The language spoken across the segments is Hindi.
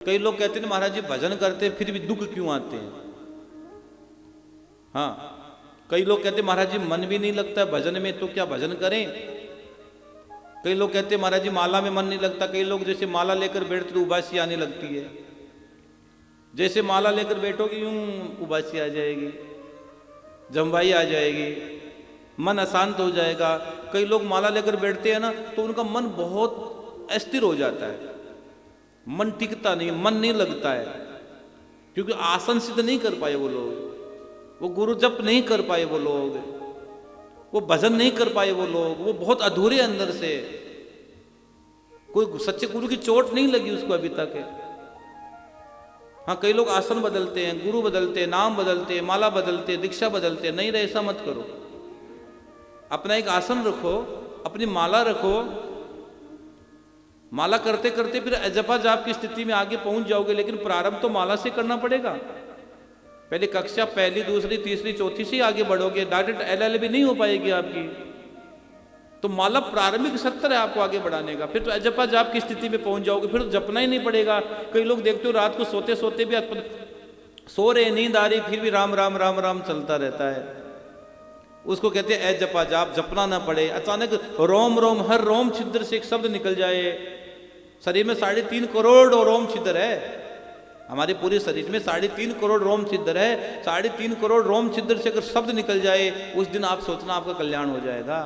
कई लोग कहते हैं महाराज जी भजन करते हैं फिर भी दुख क्यों आते हैं। हाँ, कई लोग कहते हैं महाराज जी मन भी नहीं लगता भजन में, तो क्या भजन करें। कई लोग कहते हैं महाराज जी माला में मन नहीं लगता। कई लोग जैसे माला लेकर बैठते तो उबासी आने लगती है, जैसे माला लेकर बैठोगे यूं उबासी आ जाएगी, जमवाई आ जाएगी, मन अशांत हो जाएगा। कई लोग माला लेकर बैठते हैं ना तो उनका मन बहुत अस्थिर हो जाता है, मन टिकता नहीं, मन नहीं लगता है, क्योंकि आसन सिद्ध नहीं कर पाए वो लोग, वो गुरु जप नहीं कर पाए वो लोग, वो भजन नहीं कर पाए वो लोग, वो बहुत अधूरे अंदर से। कोई सच्चे गुरु की चोट नहीं लगी उसको अभी तक है। हाँ, कई लोग आसन बदलते हैं, गुरु बदलते हैं, नाम बदलते हैं, माला बदलते हैं, दीक्षा बदलते हैं। नहीं रहे, ऐसा मत करो। अपना एक आसन रखो, अपनी माला रखो, माला करते करते फिर जपा जाप की स्थिति में आगे पहुंच जाओगे। लेकिन प्रारंभ तो माला से करना पड़ेगा। पहले कक्षा पहली दूसरी तीसरी चौथी से आगे बढ़ोगे, डायरेक्ट LLB नहीं हो पाएगी आपकी। तो माला प्रारंभिक सत्र है आपको आगे बढ़ाने का। फिर तो जपा जाप की स्थिति में पहुंच जाओगे, फिर तो जपना ही नहीं पड़ेगा। कई लोग देखते हो रात को सोते सोते भी सो रहे, नींद आ रही, फिर भी राम राम राम राम चलता रहता है। उसको कहते हैं जपा जाप, जपना ना पड़े। अचानक रोम रोम, हर रोम छिद्र से एक शब्द निकल जाए। शरीर में 3.5 करोड़ रोम छिद्र है, हमारे पूरे शरीर में 3.5 करोड़ रोम छिद्र है। 3.5 करोड़ रोम छिद्र से अगर शब्द निकल जाए, उस दिन आप सोचना आपका कल्याण हो जाएगा।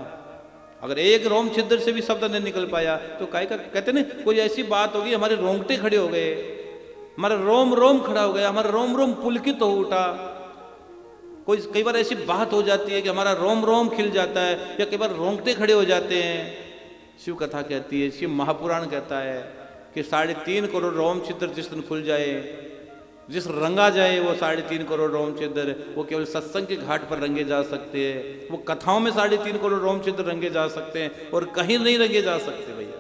अगर एक रोम छिद्र से भी शब्द नहीं निकल पाया तो काय का कहते ना, कोई ऐसी बात होगी हमारे रोंगटे खड़े हो गए, हमारा रोम रोम खड़ा हो गया, हमारा रोम रोम पुलकित हो उठा। कोई कई बार ऐसी बात हो जाती है कि हमारा रोम रोम खिल जाता है, या कई बार रोंगटे खड़े हो जाते हैं। शिव कथा कहती है, शिव महापुराण कहता है कि 3.5 करोड़ रोम छिद्र जिस दिन खुल जाए, जिस रंगा जाए वो 3.5 करोड़ रोम छिद्र, वो केवल सत्संग के घाट पर रंगे जा सकते हैं। वो कथाओं में 3.5 करोड़ रोम छिद्र रंगे जा सकते हैं और कहीं नहीं रंगे जा सकते भैया।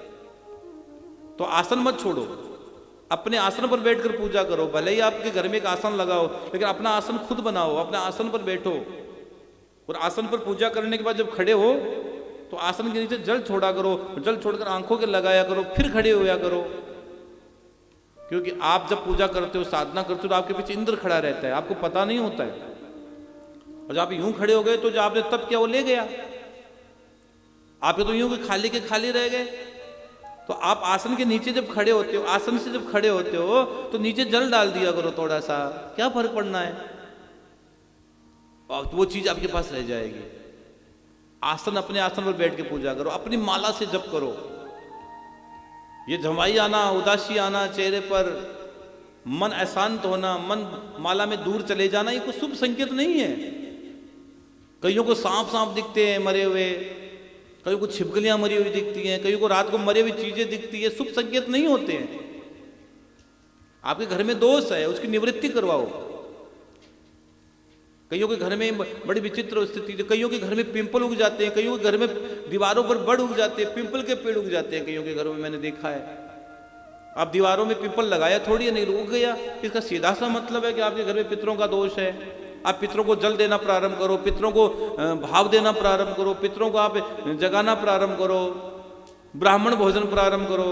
तो आसन मत छोड़ो, अपने आसन पर बैठकर पूजा करो। भले ही आपके घर में एक आसन लगाओ, लेकिन अपना आसन खुद बनाओ, अपने आसन पर बैठो। और आसन पर पूजा करने के बाद जब खड़े हो तो आसन के नीचे जल छोड़ा करो, जल छोड़कर आंखों के लगाया करो, फिर खड़े होया करो। क्योंकि आप जब पूजा करते हो, साधना करते हो, तो आपके पीछे इंद्र खड़ा रहता है, आपको पता नहीं होता है। और जब आप यूं खड़े हो गए तो जो आपने तब किया वो ले गया, आप तो यूं खाली के खाली रह गए। तो आप आसन के नीचे जब खड़े होते हो, आसन से जब खड़े होते हो तो नीचे जल डाल दिया करो थोड़ा सा, क्या फर्क पड़ना है, और वो चीज आपके पास रह जाएगी। आसन, अपने आसन पर बैठ के पूजा करो, अपनी माला से जप करो। ये झमाई आना, उदासी आना चेहरे पर, मन अशांत होना, मन माला में दूर चले जाना, ये कोई शुभ संकेत नहीं है। कईयों को सांप सांप दिखते हैं मरे हुए, कईयों को छिपकलियां मरी हुई दिखती हैं, कईयों को रात को मरी हुई चीजें दिखती है। शुभ संकेत नहीं होते हैं। आपके घर में दोष है, उसकी निवृत्ति करवाओ। कईयों के घर में बड़ी विचित्र स्थिति, कईयों के घर में पिंपल उग जाते हैं, कईयों के घर में दीवारों पर बड़ उग जाते हैं, पिंपल के पेड़ उग जाते हैं कईयों के घरों में, मैंने देखा है। आप दीवारों में पिंपल लगाया थोड़ी है, नहीं उग गया। इसका सीधा सा मतलब है कि आपके घर में पितरों का दोष है। आप पितरों को जल देना प्रारंभ करो, पितरों को भाव देना प्रारंभ करो, पितरों को आप जगाना प्रारंभ करो, ब्राह्मण भोजन प्रारंभ करो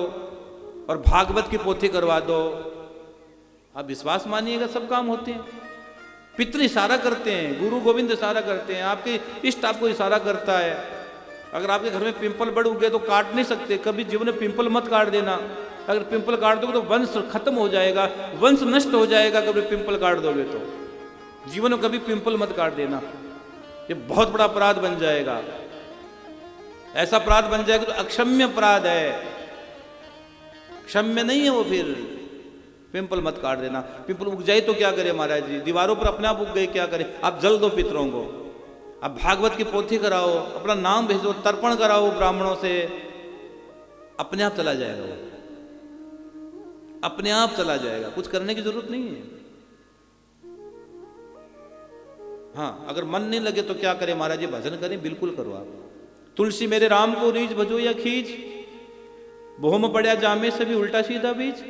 और भागवत की पोथी करवा दो। आप विश्वास मानिएगा, सब काम होते हैं। पितृ इशारा करते हैं, गुरु गोविंद इशारा करते हैं, आपके इष्ट आपको इशारा करता है। अगर आपके घर में पिंपल बढ़ उग गए तो काट नहीं सकते, कभी जीवन में पिंपल मत काट देना। अगर पिंपल काट दोगे तो वंश खत्म हो जाएगा, वंश नष्ट हो जाएगा। कभी पिंपल काट दोगे तो जीवन में कभी पिंपल मत काट देना, ये बहुत बड़ा अपराध बन जाएगा। ऐसा अपराध बन जाएगा तो अक्षम्य अपराध है, क्षम्य नहीं है वो। फिर पिंपल मत काट देना। पिंपल उग जाए तो क्या करे महाराज जी, दीवारों पर अपने आप उग गए, क्या करे। आप जल दो पितरों को, आप भागवत की पोथी कराओ, अपना नाम भेजो, तर्पण कराओ ब्राह्मणों से, अपने आप चला जाएगा वो, अपने आप चला जाएगा, कुछ करने की जरूरत नहीं है। हाँ, अगर मन नहीं लगे तो क्या करें महाराज जी, भजन करें, बिल्कुल करो आप। तुलसी मेरे राम को रीझ भजो या खींच, भोम पड़ा जामे से भी उल्टा सीधा बीज।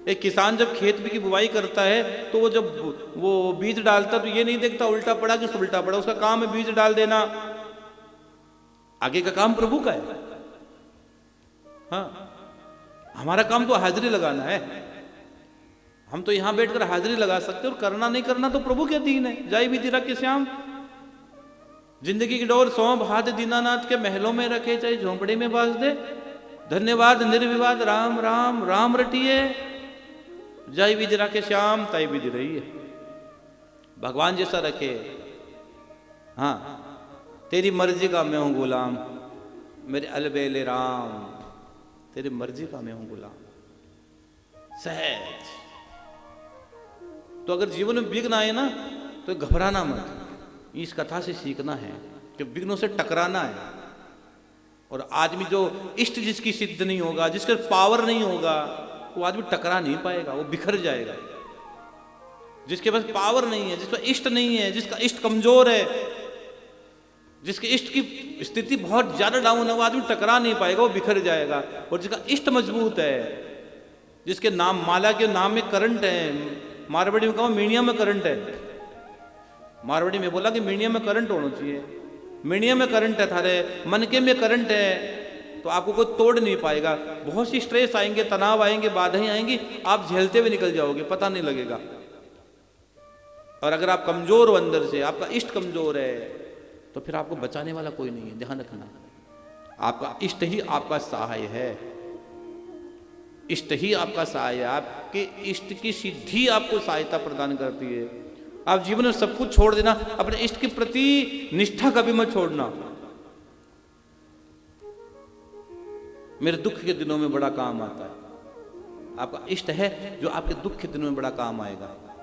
एक किसान जब खेत की बुवाई करता है तो वो जब वो बीज डालता तो ये नहीं देखता उल्टा पड़ा कि उल्टा पड़ा, उसका काम है बीज डाल देना, आगे का काम प्रभु का है। हाँ, हमारा काम तो हाजिरी लगाना है। हम तो यहां बैठकर हाजिरी लगा सकते, और करना नहीं करना तो प्रभु के अधीन है। जय विधि रख के श्याम, जिंदगी की डोर सौंप हाथ दीनानाथ के महलों में रखे, चाहे झोंपड़े में बाज दे। धन्यवाद निर्विवाद राम राम राम रटिए, जय विधि रखे श्याम तय विधि रही है। भगवान जैसा रखे। हाँ, तेरी मर्जी का मैं हूं गुलाम, मेरे अलबेले राम, तेरी मर्जी का मैं हूं गुलाम। सहज। तो अगर जीवन में विघ्न आए ना तो घबराना मत। इस कथा से सीखना है कि विघ्नों से टकराना है। और आदमी जो इष्ट जिसकी सिद्ध नहीं होगा, जिसके पावर नहीं होगा, वो आदमी टकरा नहीं पाएगा, वो बिखर जाएगा। जिसके पास पावर नहीं है, जिसका इष्ट नहीं है, जिसका इष्ट कमजोर है, जिसके इष्ट की स्थिति बहुत ज्यादा डाउन है, वो आदमी टकरा नहीं पाएगा, वो बिखर जाएगा। और जिसका इष्ट मजबूत है, जिसके नाम माला के नाम में करंट है, मारवाड़ी में कहा मीणिया में करंट है, मारवाड़ी में बोला कि मीणिया में करंट होना चाहिए। मीणिया में करंट है, थारे मन के में करंट है, तो आपको कोई तोड़ नहीं पाएगा। बहुत सी स्ट्रेस आएंगे, तनाव आएंगे, बाधाएं आएंगी, आप झेलते हुए निकल जाओगे, पता नहीं लगेगा। और अगर आप कमजोर हो अंदर से, आपका इष्ट कमजोर है, तो फिर आपको बचाने वाला कोई नहीं है। ध्यान रखना, आपका इष्ट ही आपका सहाय है। इष्ट ही आपका सहाय है। आपके इष्ट की सिद्धि आपको सहायता प्रदान करती है। आप जीवन में सब कुछ छोड़ देना, अपने इष्ट के प्रति निष्ठा कभी मत छोड़ना। मेरे दुख के दिनों में बड़ा काम आता है। आपका इष्ट है जो आपके दुख के दिनों में बड़ा काम आएगा।